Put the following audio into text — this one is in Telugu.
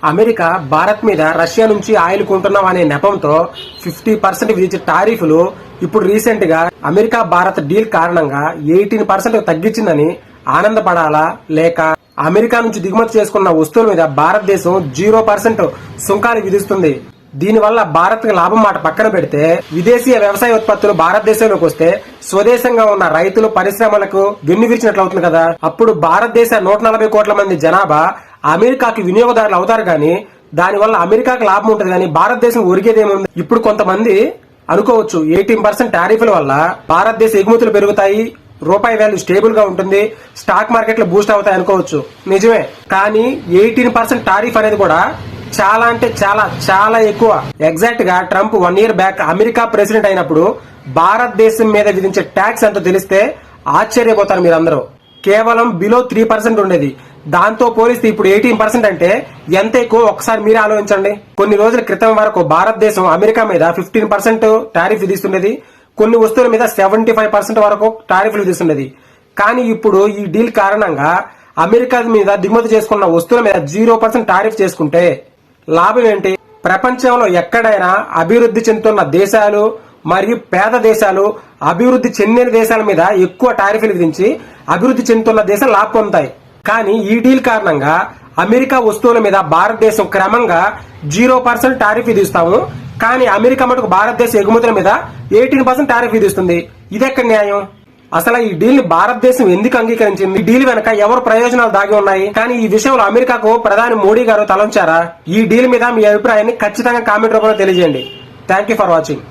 అమెరికా భారత్ మీద రష్యా నుంచి ఆయిల్ కొంటున్నాం అనే నెపంతో 50% విధించే టారిఫ్లు ఇప్పుడు రీసెంట్ గా అమెరికా భారత్ డీల్ కారణంగా 18% తగ్గించిందని ఆనందపడాలా, లేక అమెరికా నుంచి దిగుమతి చేసుకున్న వస్తువుల మీద భారతదేశం 0% సుంకాలు విధిస్తుంది. దీనివల్ల భారత్ కి లాభం మాట పక్కన పెడితే విదేశీయ వ్యవసాయ ఉత్పత్తులు భారతదేశంలోకి వస్తే స్వదేశంగా ఉన్న రైతులు పరిశ్రమలకు వెన్నువిరిచినట్లు అవుతుంది కదా. అప్పుడు భారతదేశ 140 కోట్ల మంది జనాభా అమెరికాకి వినియోగదారులు అవుతారు గాని దానివల్ల అమెరికాకి లాభం ఉంటుంది కానీ భారతదేశం ఒరిగేదేముంది. ఇప్పుడు కొంతమంది అనుకోవచ్చు 18% టారిఫ్ల వల్ల భారతదేశ ఎగుమతులు పెరుగుతాయి, రూపాయి వాల్యూ స్టేబుల్ గా ఉంటుంది, స్టాక్ మార్కెట్లు బూస్ట్ అవుతాయి అనుకోవచ్చు. నిజమే, కానీ 18% టారిఫ్ అనేది కూడా చాలా అంటే చాలా చాలా ఎక్కువ. ఎగ్జాక్ట్ గా Trump 1 year back America president అయినప్పుడు భారతదేశం మీద విధించే ట్యాక్స్ ఎంతో తెలిస్తే ఆశ్చర్యపోతారు మీరందరూ. కేవలం బిలో 3% ఉండేది. దాంతో పోలిస్తే ఇప్పుడు 18% అంటే ఎంత ఎక్కువ ఒకసారి మీరే ఆలోచించండి. కొన్ని రోజుల క్రితం వరకు భారతదేశం అమెరికా మీద 15% టారిఫ్ విధిస్తుండేది, కొన్ని వస్తువుల మీద 75% వరకు టారిఫ్లు విధిస్తుండేది. కానీ ఇప్పుడు ఈ డీల్ కారణంగా అమెరికా మీద దిగుమతి చేసుకున్న వస్తువుల మీద 0% టారిఫ్ చేసుకుంటే లాభం ఏంటి? ప్రపంచంలో ఎక్కడైనా అభివృద్ధి చెందుతున్న దేశాలు మరియు పేద దేశాలు అభివృద్ధి చెందిన దేశాల మీద ఎక్కువ టారిఫ్లు విధించి అభివృద్ధి చెందుతున్న దేశాలు లాభం పొందుతాయి. కానీ ఈ డీల్ కారణంగా అమెరికా వస్తువుల మీద భారతదేశం క్రమంగా 0% టారిఫ్ విధిస్తాము, కానీ అమెరికా మటుకు భారతదేశ ఎగుమతుల మీద 18% టారిఫ్ విధిస్తుంది. ఇదెక్కడ న్యాయం? అసలు ఈ డీల్ ని భారతదేశం ఎందుకు అంగీకరించింది? ఈ డీల్ వెనక ఎవరు ప్రయోజనాలు దాగి ఉన్నాయి? కానీ ఈ విషయంలో అమెరికాకు ప్రధాని మోడీ గారు తలంచారా? ఈ డీల్ మీద మీ అభిప్రాయాన్ని ఖచ్చితంగా కామెంట్ రూపంలో తెలియజేయండి. Thank you for watching.